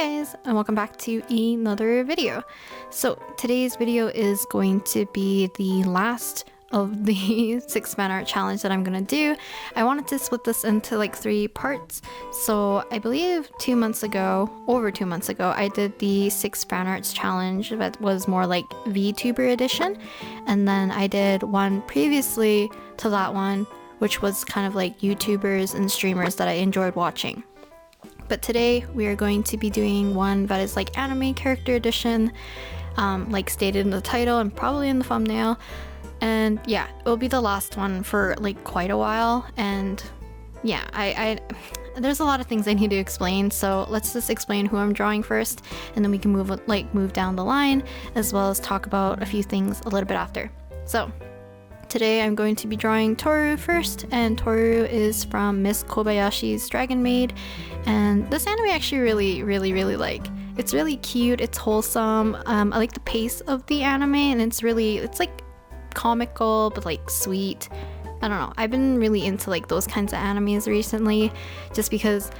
guys, and welcome back to another video. So today's video is going to be the last of the 6 fan art challenge that I'm gonna do. I wanted to split this into like 3 parts. So I believe over 2 months ago, I did the 6 fan arts challenge that was more like VTuber edition, and then I did one previously to that one, which was kind of like YouTubers and streamers that I enjoyed watching. But today we are going to be doing one that is like anime character edition, like stated in the title and probably in the thumbnail. And yeah, it will be the last one for like quite a while. And yeah, I there's a lot of things I need to explain, so let's just explain who I'm drawing first, and then we can move down the line, as well as talk about a few things a little bit after. So today I'm going to be drawing Toru first, and Toru is from Miss Kobayashi's Dragon Maid, and this anime I actually really like. It's really cute, it's wholesome, I like the pace of the anime, and it's like comical but like sweet. I don't know, I've been really into like those kinds of animes recently, just because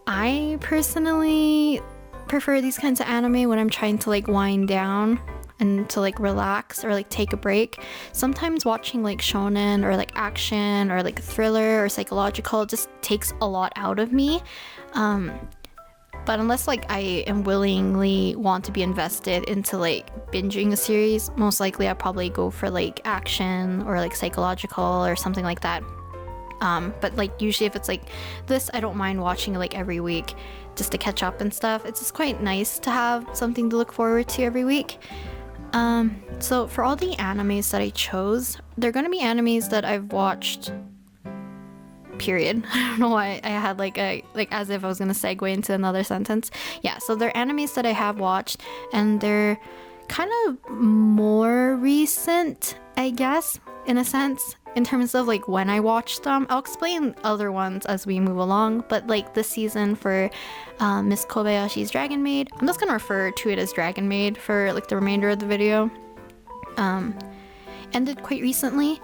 I personally prefer these kinds of anime when I'm trying to like wind down and to like relax or like take a break. Sometimes watching like shonen or like action or like thriller or psychological just takes a lot out of me. But unless like I am willingly want to be invested into like binging a series, most likely I'll probably go for like action or like psychological or something like that. But like usually if it's like this, I don't mind watching it like every week just to catch up and stuff. It's just quite nice to have something to look forward to every week. So for all the animes that I chose, they're gonna be animes that I've watched, period. I don't know why I had like as if I was gonna segue into another sentence. Yeah, so they're animes that I have watched, and they're kind of more recent, I guess, in a sense, in terms of like when I watched them. I'll explain other ones as we move along, but like this season for Miss Kobayashi's Dragon Maid, I'm just gonna refer to it as Dragon Maid for like the remainder of the video, ended quite recently.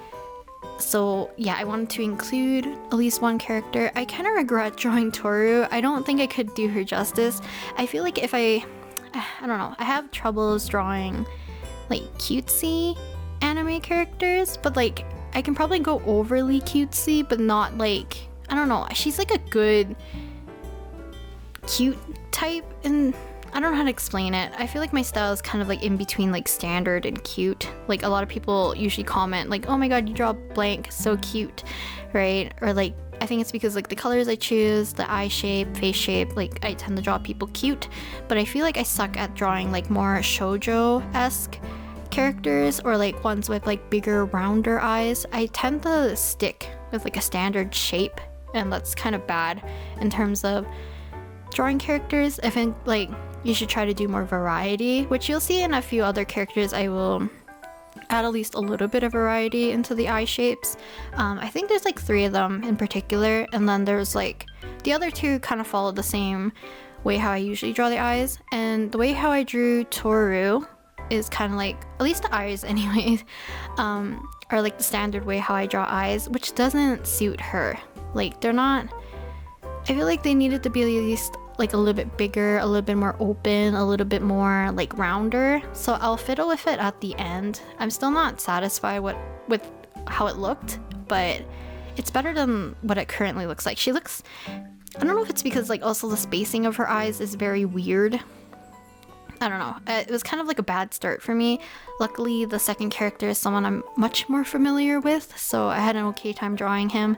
So yeah, I wanted to include at least one character. I kind of regret drawing Toru. I don't think I could do her justice. I feel like if I don't know, I have troubles drawing like cutesy anime characters, but like I can probably go overly cutesy, but not like, I don't know, she's like a good cute type, and I don't know how to explain it. I feel like my style is kind of like in between like standard and cute. Like a lot of people usually comment like, oh my god, you draw blank, so cute, right? Or like, I think it's because like the colors I choose, the eye shape, face shape, like I tend to draw people cute, but I feel like I suck at drawing like more shoujo-esque characters, or like ones with like bigger, rounder eyes. I tend to stick with like a standard shape, and that's kind of bad in terms of drawing characters. I think like you should try to do more variety, which you'll see in a few other characters. I will add at least a little bit of variety into the eye shapes. I think there's like 3 of them in particular, and then there's like the other 2 kind of follow the same way how I usually draw the eyes. And the way how I drew Toru is kind of like, at least the eyes anyways, are like the standard way how I draw eyes, which doesn't suit her. Like they're not, I feel like they needed to be at least like a little bit bigger, a little bit more open, a little bit more like rounder. So I'll fiddle with it at the end. I'm still not satisfied with how it looked, but it's better than what it currently looks like. She looks, I don't know if it's because like also the spacing of her eyes is very weird. I don't know. It was kind of like a bad start for me. Luckily, the second character is someone I'm much more familiar with, so I had an okay time drawing him.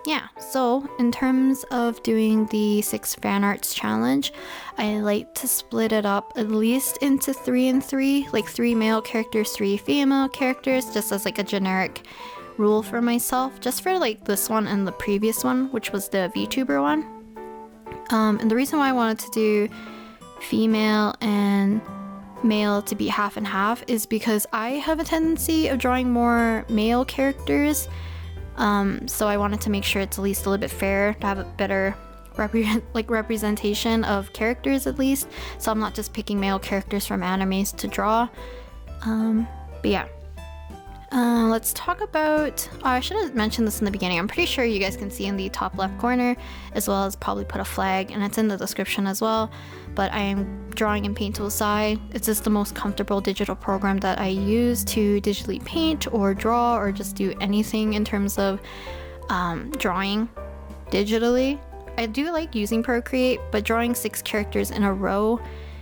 Yeah, so in terms of doing the 6 fan arts challenge, I like to split it up at least into 3 and 3, like 3 male characters, 3 female characters, just as like a generic rule for myself, just for like this one and the previous one, which was the VTuber one. And the reason why I wanted to do female and male to be half and half is because I have a tendency of drawing more male characters. So I wanted to make sure it's at least a little bit fair, to have a better representation of characters at least, so I'm not just picking male characters from animes to draw. But yeah, Let's talk about, I should have mentioned this in the beginning. I'm pretty sure you guys can see in the top left corner, as well as probably put a flag, and it's in the description as well. But I am drawing in Tool SAI. It's just the most comfortable digital program that I use to digitally paint or draw or just do anything in terms of drawing digitally. I do like using Procreate, but drawing 6 characters in a row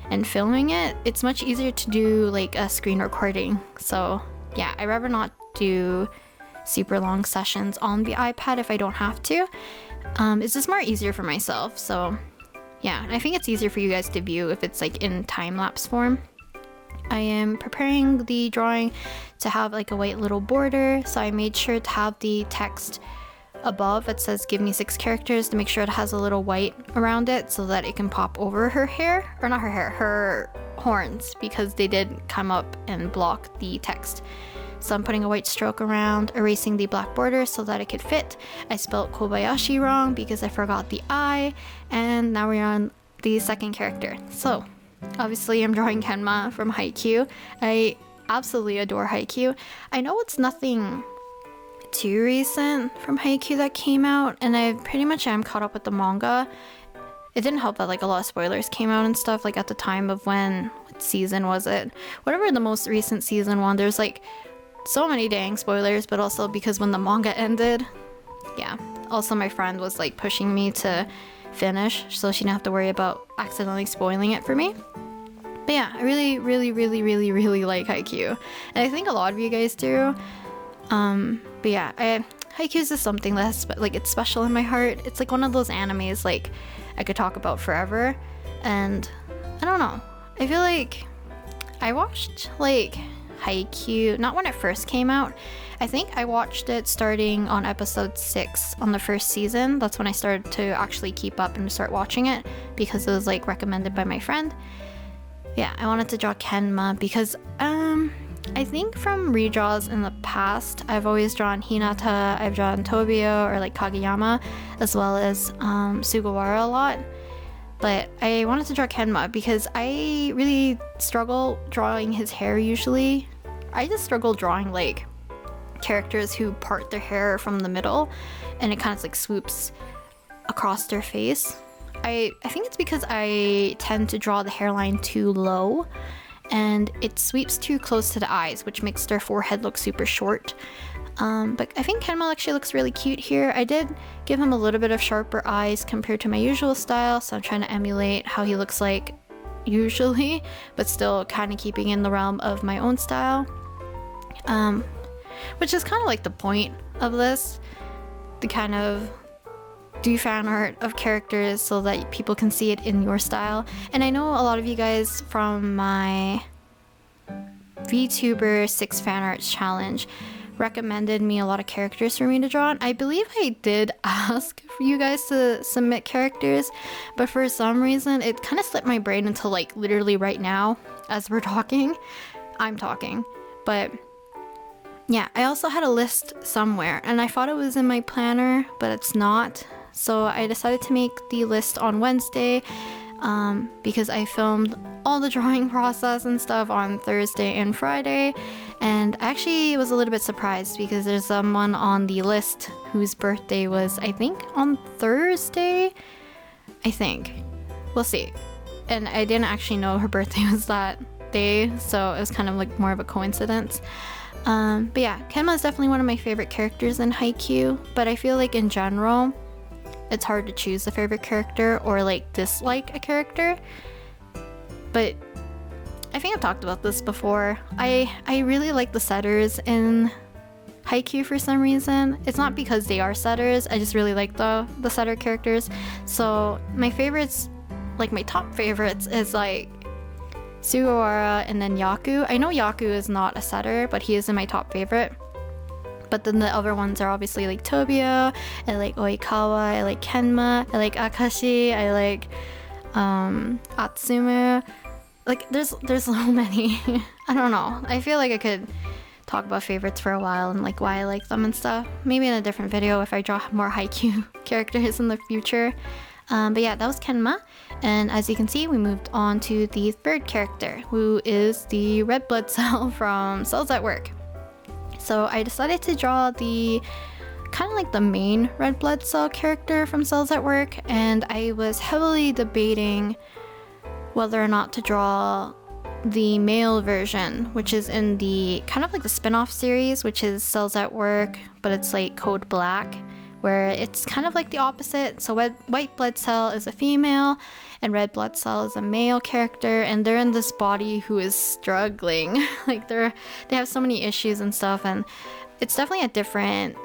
and filming it, it's much easier to do like a screen recording. So yeah, I'd rather not do super long sessions on the iPad if I don't have to. It's just more easier for myself. So yeah, I think it's easier for you guys to view if it's like in time-lapse form. I am preparing the drawing to have like a white little border, so I made sure to have the text above it says give me 6 characters to make sure it has a little white around it so that it can pop over her hair, or not her hair, her horns, because they did come up and block the text. So I'm putting a white stroke around, erasing the black border so that it could fit. I spelled Kobayashi wrong because I forgot the I, and now we're on the second character. So obviously I'm drawing Kenma from Haikyuu. I absolutely adore Haikyuu. I know it's nothing too recent from Haikyuu that came out, and I pretty much am caught up with the manga. It didn't help that like a lot of spoilers came out and stuff like at the time of what season was it? Whatever the most recent season one, there's like so many dang spoilers, but also because when the manga ended, yeah. Also my friend was like pushing me to finish so she didn't have to worry about accidentally spoiling it for me. But yeah, I really like Haikyuu, and I think a lot of you guys do. But yeah, Haikyuu is just something that's like, it's special in my heart. It's like one of those animes like I could talk about forever, and I don't know. I feel like I watched like Haikyuu not when it first came out. I think I watched it starting on episode 6 on the first season. That's when I started to actually keep up and start watching it because it was like recommended by my friend. Yeah, I wanted to draw Kenma because I think from redraws in the past, I've always drawn Hinata, I've drawn Tobio or like Kageyama, as well as Sugawara a lot. But I wanted to draw Kenma because I really struggle drawing his hair usually. I just struggle drawing like characters who part their hair from the middle and it kind of like swoops across their face. I think it's because I tend to draw the hairline too low and it sweeps too close to the eyes, which makes their forehead look super short. But I think Kenma actually looks really cute here. I did give him a little bit of sharper eyes compared to my usual style, so I'm trying to emulate how he looks like usually, but still kind of keeping in the realm of my own style. Which is kind of like the point of this, to kind of do fan art of characters so that people can see it in your style. And I know a lot of you guys from my VTuber 6 fan arts challenge recommended me a lot of characters for me to draw. And I believe I did ask for you guys to submit characters, but for some reason it kind of slipped my brain until like literally right now as we're talking. I'm talking, but yeah, I also had a list somewhere and I thought it was in my planner, but it's not. So I decided to make the list on Wednesday because I filmed all the drawing process and stuff on Thursday and Friday. And I actually was a little bit surprised because there's someone on the list whose birthday was, I think, on Thursday? I think. We'll see. And I didn't actually know her birthday was that day, so it was kind of like more of a coincidence. But yeah, Kenma is definitely one of my favorite characters in Haikyuu, but I feel like in general, it's hard to choose a favorite character or like dislike a character. But I think I've talked about this before. I really like the setters in Haikyuu for some reason. It's not because they are setters, I just really like the setter characters. So my favorites, like my top favorites, is like Sugawara and then Yaku. I know Yaku is not a setter, but he is in my top favorite. But then the other ones are obviously like Tobio, I like Oikawa, I like Kenma, I like Akashi, I like Atsumu. Like there's so many. I don't know. I feel like I could talk about favorites for a while and like why I like them and stuff. Maybe in a different video if I draw more Haikyuu characters in the future. But yeah, that was Kenma. And as you can see, we moved on to the third character, who is the red blood cell from Cells at Work. So I decided to draw the kind of like the main red blood cell character from Cells at Work, and I was heavily debating whether or not to draw the male version, which is in the kind of like the spin-off series, which is Cells at Work, but it's like Code Black, where it's kind of like the opposite. So white blood cell is a female and red blood cell is a male character, and they're in this body who is struggling. Like they have so many issues and stuff, and it's definitely a different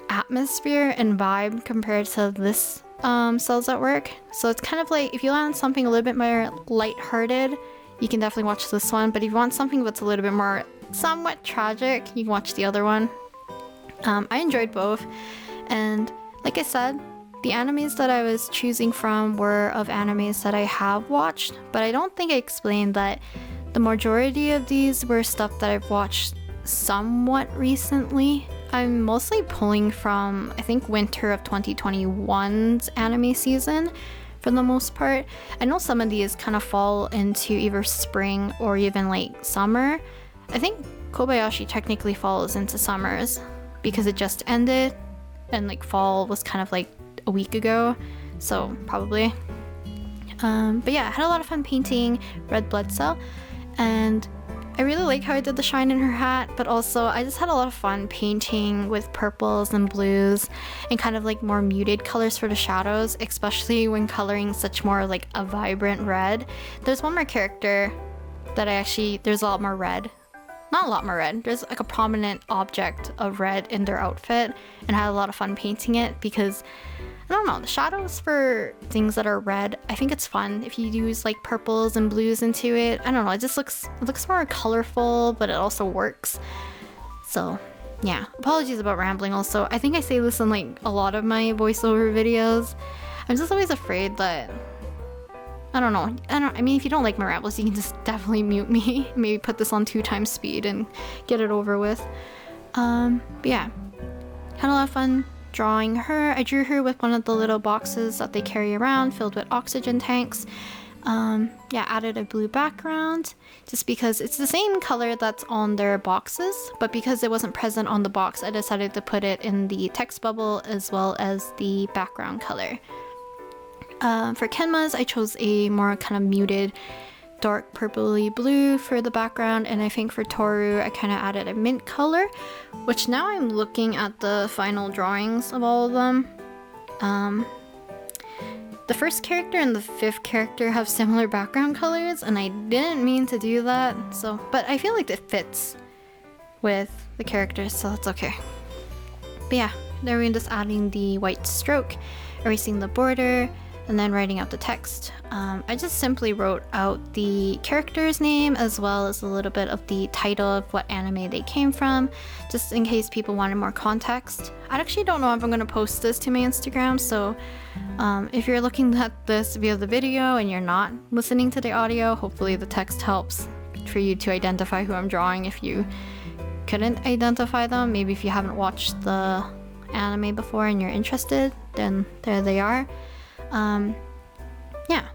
atmosphere and vibe compared to this Cells at Work. So it's kind of like, if you want something a little bit more lighthearted, you can definitely watch this one, but if you want something that's a little bit more somewhat tragic, you can watch the other one. I enjoyed both, and like I said, the animes that I was choosing from were of animes that I have watched, but I don't think I explained that the majority of these were stuff that I've watched somewhat recently. I'm mostly pulling from, I think, winter of 2021's anime season for the most part. I know some of these kind of fall into either spring or even like summer. I think Kobayashi technically falls into summers because it just ended, and like fall was kind of like a week ago, so probably. But yeah, I had a lot of fun painting Red Blood Cell, and I really like how I did the shine in her hat, but also I just had a lot of fun painting with purples and blues and kind of like more muted colors for the shadows, especially when coloring such more like a vibrant red. There's one more character that there's a lot more red. Not a lot more red. There's like a prominent object of red in their outfit, and I had a lot of fun painting it because, I don't know, the shadows for things that are red, I think it's fun if you use like purples and blues into it. I don't know, it looks more colorful, but it also works. So yeah, apologies about rambling also. I think I say this in like a lot of my voiceover videos. I'm just always afraid that, I mean, if you don't like my rambles, you can just definitely mute me. Maybe put this on 2x speed and get it over with. But yeah, had a lot of fun drawing her. I drew her with one of the little boxes that they carry around filled with oxygen tanks. Added a blue background just because it's the same color that's on their boxes, but because it wasn't present on the box, I decided to put it in the text bubble as well as the background color. For Kenma's, I chose a more kind of muted dark purpley blue for the background, and I think for Toru I kind of added a mint color, which now I'm looking at the final drawings of all of them. The first character and the fifth character have similar background colors, and I didn't mean to do that, but I feel like it fits with the characters, so that's okay. But yeah, then we're just adding the white stroke, erasing the border, and then writing out the text. I just simply wrote out the character's name as well as a little bit of the title of what anime they came from, just in case people wanted more context. I actually don't know if I'm going to post this to my Instagram, so if you're looking at this via the video and you're not listening to the audio, hopefully the text helps for you to identify who I'm drawing if you couldn't identify them. Maybe if you haven't watched the anime before and you're interested, then there they are.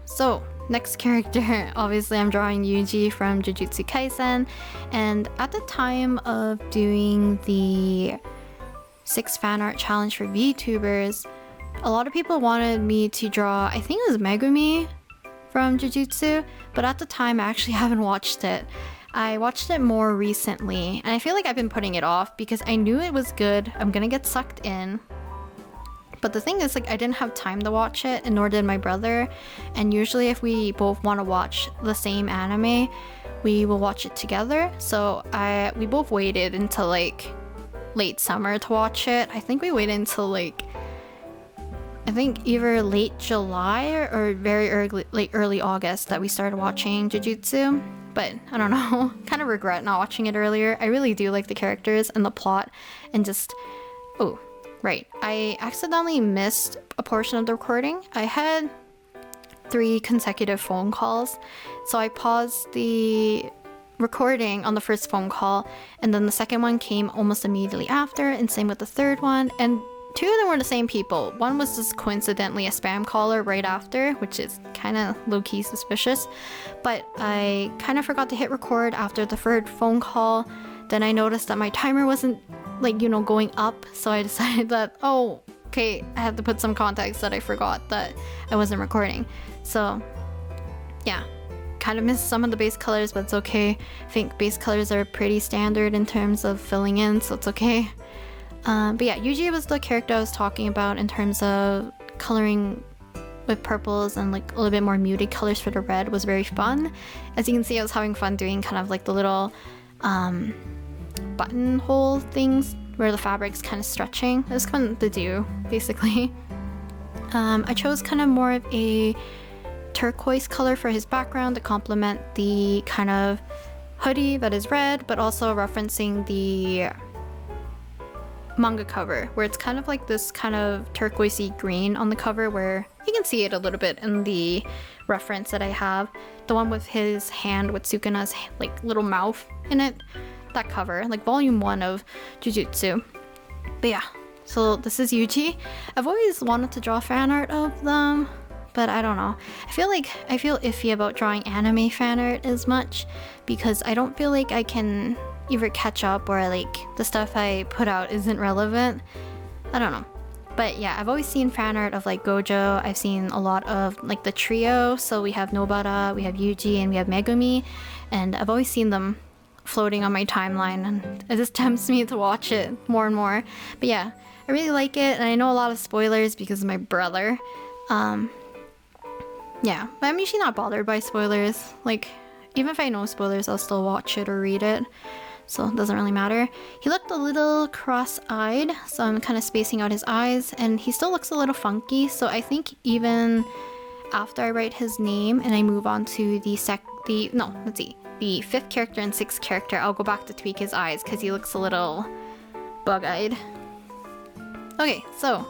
So next character, obviously I'm drawing Yuji from Jujutsu Kaisen, and at the time of doing the 6 fan art challenge for VTubers, a lot of people wanted me to draw, I think it was Megumi from Jujutsu, but at the time I actually haven't watched it. I watched it more recently, and I feel like I've been putting it off because I knew it was good, I'm gonna get sucked in. But the thing is, like, I didn't have time to watch it, and nor did my brother. And usually if we both want to watch the same anime, we will watch it together. So we both waited until like late summer to watch it. I think we waited until like, I think either late July or very early August that we started watching Jujutsu. But I don't know, kind of regret not watching it earlier. I really do like the characters and the plot, and just, right, I accidentally missed a portion of the recording. I had 3 consecutive phone calls, so I paused the recording on the first phone call, and then the second one came almost immediately after, and same with the third one, and 2 of them were the same people. One was just coincidentally a spam caller right after, which is kind of low-key suspicious, but I kind of forgot to hit record after the third phone call then I noticed that my timer wasn't like, you know, going up, so I decided that, oh, okay, I had to put some context that I forgot that I wasn't recording. So yeah, kind of missed some of the base colors, but it's okay. I think base colors are pretty standard in terms of filling in, so it's okay. But yeah, Yuji was the character I was talking about in terms of coloring with purples and like a little bit more muted colors for the red was very fun. As you can see, I was having fun doing kind of like the little buttonhole things where the fabric's kind of stretching. It was fun to do, basically. I chose kind of more of a turquoise color for his background to complement the kind of hoodie that is red, but also referencing the manga cover where it's kind of like this kind of turquoisey green on the cover, where you can see it a little bit in the reference that I have, the one with his hand with Sukuna's like little mouth in it, that cover, like volume 1 of Jujutsu. But yeah, so this is Yuji. I've always wanted to draw fan art of them, but I don't know. I feel iffy about drawing anime fan art as much because I don't feel like I can either catch up or like the stuff I put out isn't relevant. I don't know. But yeah, I've always seen fan art of like Gojo. I've seen a lot of like the trio. So we have Nobara, we have Yuji, and we have Megumi. And I've always seen them floating on my timeline, and it just tempts me to watch it more and more. But yeah, I really like it, and I know a lot of spoilers because of my brother. Yeah, but I'm usually not bothered by spoilers. Like, even if I know spoilers, I'll still watch it or read it. So it doesn't really matter. He looked a little cross-eyed, so I'm kind of spacing out his eyes, and he still looks a little funky. So I think even after I write his name and I move on to the 5th character and 6th character, I'll go back to tweak his eyes because he looks a little bug-eyed. Okay, so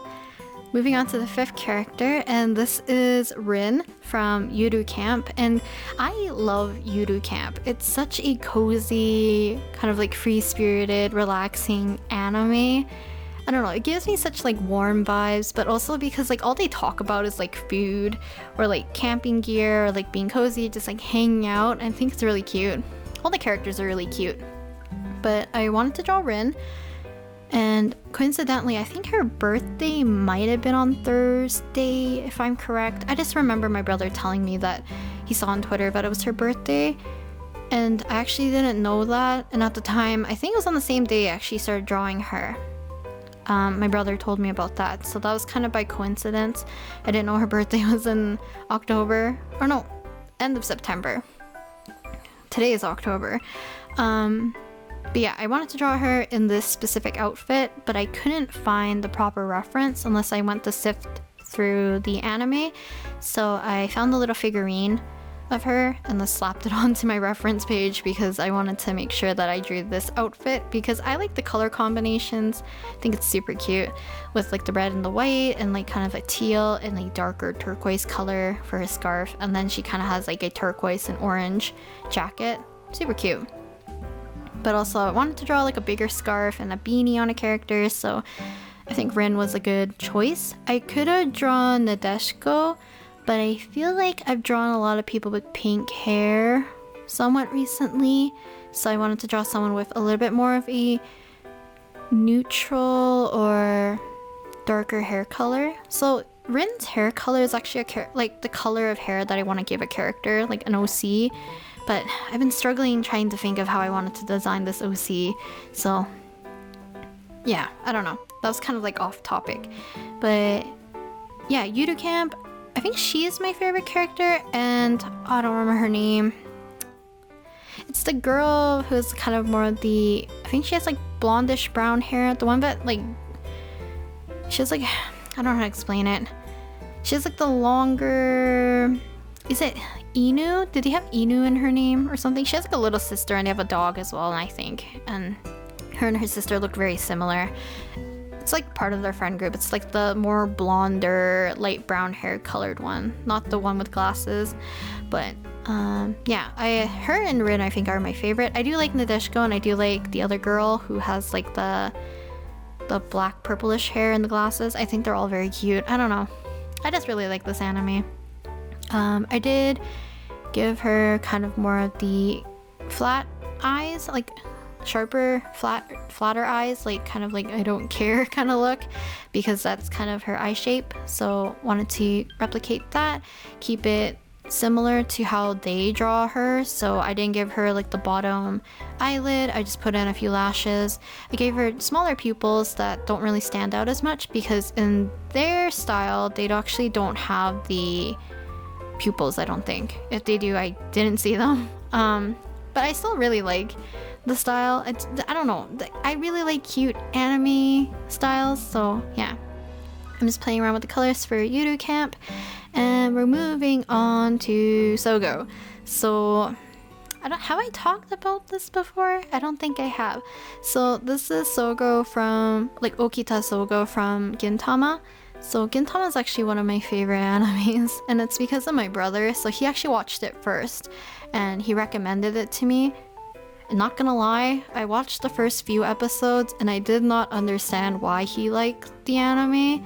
moving on to the 5th character, and this is Rin from Yuru Camp, and I love Yuru Camp. It's such a cozy, kind of like free-spirited, relaxing anime. I don't know, it gives me such like warm vibes, but also because like all they talk about is like food or like camping gear or like being cozy, just like hanging out. I think it's really cute. All the characters are really cute. But I wanted to draw Rin, and coincidentally, I think her birthday might have been on Thursday, if I'm correct. I just remember my brother telling me that he saw on Twitter that it was her birthday, and I actually didn't know that. And at the time, I think it was on the same day I actually started drawing her. My brother told me about that, so that was kind of by coincidence. I didn't know her birthday was in October, or no, end of September. Today is October. But yeah, I wanted to draw her in this specific outfit, but I couldn't find the proper reference unless I went to sift through the anime. So I found the little figurine of her and then slapped it onto my reference page because I wanted to make sure that I drew this outfit because I like the color combinations. I think it's super cute with like the red and the white and like kind of a teal and like darker turquoise color for her scarf, and then she kind of has like a turquoise and orange jacket. Super cute. But also I wanted to draw like a bigger scarf and a beanie on a character, so I think Rin was a good choice. I could have drawn Nadeshiko, but I feel like I've drawn a lot of people with pink hair somewhat recently, so I wanted to draw someone with a little bit more of a neutral or darker hair color. So Rin's hair color is actually like the color of hair that I want to give a character, like an OC. But I've been struggling trying to think of how I wanted to design this OC, so yeah, I don't know. That was kind of like off topic. But yeah, Yuru Camp, I think she is my favorite character, and I don't remember her name. It's the girl who's kind of more of the, I think she has like blondish brown hair, the one that like, she has like, I don't know how to explain it. She has like the longer, is it Inu? Did he have Inu in her name or something? She has like a little sister and they have a dog as well, and I think. And her sister look very similar. It's like part of their friend group. It's like the more blonder, light brown hair colored one. Not the one with glasses. But yeah, her and Rin I think are my favorite. I do like Nadeshiko, and I do like the other girl who has like the black purplish hair and the glasses. I think they're all very cute. I don't know. I just really like this anime. I did give her kind of more of the flat eyes, like sharper, flatter eyes, like kind of like I don't care kind of look, because that's kind of her eye shape. So wanted to replicate that, keep it similar to how they draw her. So I didn't give her like the bottom eyelid, I just put in a few lashes. I gave her smaller pupils that don't really stand out as much, because in their style they actually don't have the pupils, I don't think. If they do, I didn't see them. But I still really like the style. I don't know, I really like cute anime styles, so yeah. I'm just playing around with the colors for Yuru Camp, and we're moving on to Sogo. So have I talked about this before? I don't think I have. So this is Sogo from, like, Okita Sogo from Gintama. So Gintama is actually one of my favorite animes, and it's because of my brother. So he actually watched it first and he recommended it to me. And not gonna lie, I watched the first few episodes and I did not understand why he liked the anime.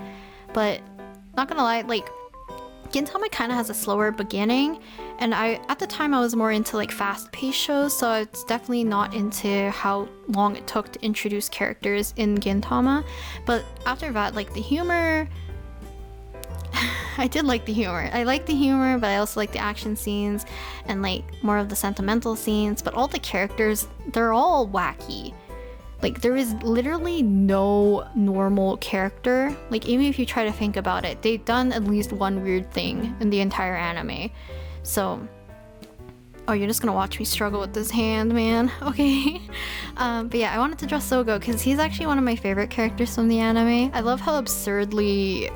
But not gonna lie, like, Gintama kind of has a slower beginning, and at the time I was more into like fast-paced shows, so it's definitely not into how long it took to introduce characters in Gintama. But after that, like, the humor, I did like the humor. I like the humor, but I also like the action scenes and like more of the sentimental scenes. But all the characters, they're all wacky. Like, there is literally no normal character. Like, even if you try to think about it, they've done at least one weird thing in the entire anime. So, oh, you're just gonna watch me struggle with this hand, man. Okay. But yeah, I wanted to draw Sogo because he's actually one of my favorite characters from the anime. I love how absurdly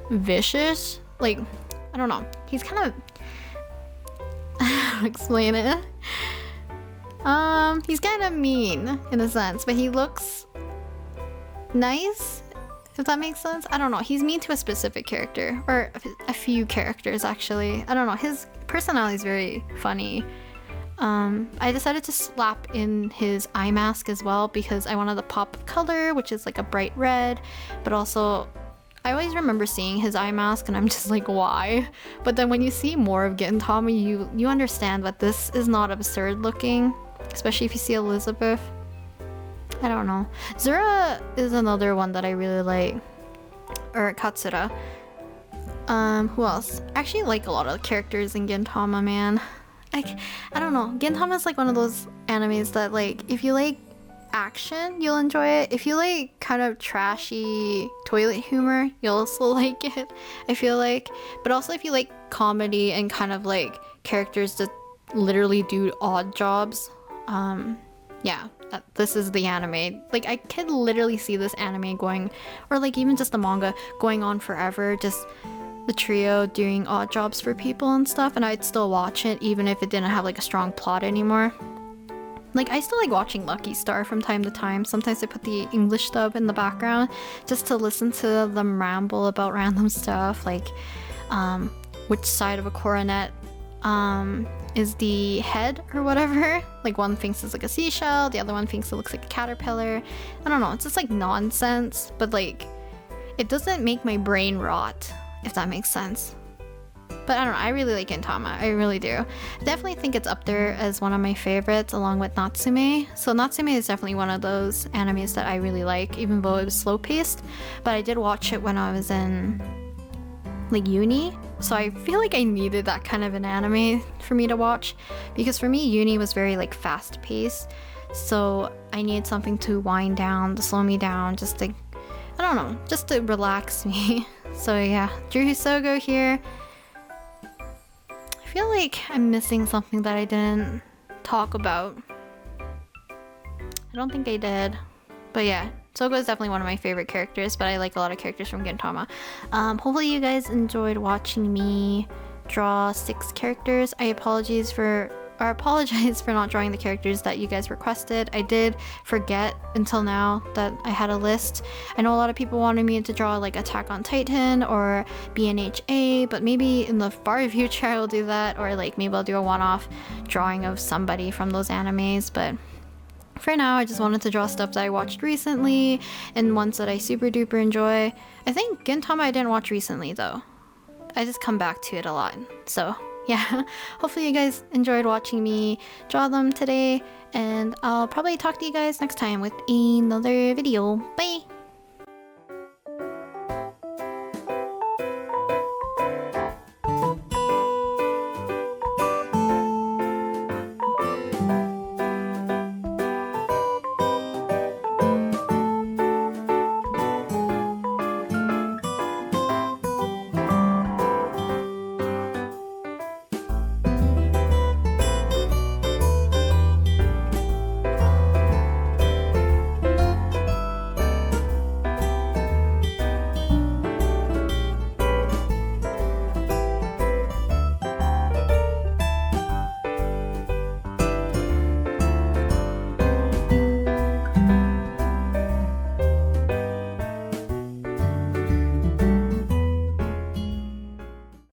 vicious, like, I don't know, he's kind of explain it. He's kind of mean in a sense, but he looks nice, if that makes sense. I don't know, he's mean to a specific character, or a few characters actually. I don't know, his personality is very funny. I decided to slap in his eye mask as well because I wanted the pop of color, which is like a bright red, but also I always remember seeing his eye mask and I'm just like, why? But then when you see more of Gintama, you understand that this is not absurd looking, especially if you see Elizabeth. I don't know. Zura is another one that I really like, or Katsura. Who else? I actually like a lot of the characters in Gintama, man. I don't know. Gintama is like one of those animes that, like, if you like action, you'll enjoy it. If you like kind of trashy toilet humor, you'll also like it, I feel like. But also if you like comedy and kind of like characters that literally do odd jobs, yeah, this is the anime. Like, I could literally see this anime going, or like even just the manga going on forever, just the trio doing odd jobs for people and stuff, and I'd still watch it even if it didn't have like a strong plot anymore. Like, I still like watching Lucky Star from time to time. Sometimes I put the English dub in the background just to listen to them ramble about random stuff, like which side of a coronet is the head or whatever. Like, one thinks it's like a seashell, the other one thinks it looks like a caterpillar. I don't know, it's just like nonsense, but like it doesn't make my brain rot, if that makes sense. But I don't know, I really like Gintama, I really do. I definitely think it's up there as one of my favorites along with Natsume. So Natsume is definitely one of those animes that I really like, even though it was slow paced. But I did watch it when I was in like uni, so I feel like I needed that kind of an anime for me to watch, because for me uni was very like fast paced, so I needed something to wind down, to slow me down, just to, I don't know, just to relax me. So yeah, Drew Sogo here. I feel like I'm missing something that I didn't talk about. I don't think I did, but yeah, Sogo is definitely one of my favorite characters, but I like a lot of characters from Gintama. Hopefully you guys enjoyed watching me draw 6 characters. I apologize for not drawing the characters that you guys requested. I did forget until now that I had a list. I know a lot of people wanted me to draw like Attack on Titan or BNHA, but maybe in the far future I will do that, or like maybe I'll do a one-off drawing of somebody from those animes. But for now, I just wanted to draw stuff that I watched recently and ones that I super duper enjoy. I think Gintama I didn't watch recently though. I just come back to it a lot. So yeah, hopefully you guys enjoyed watching me draw them today, and I'll probably talk to you guys next time with another video. Bye!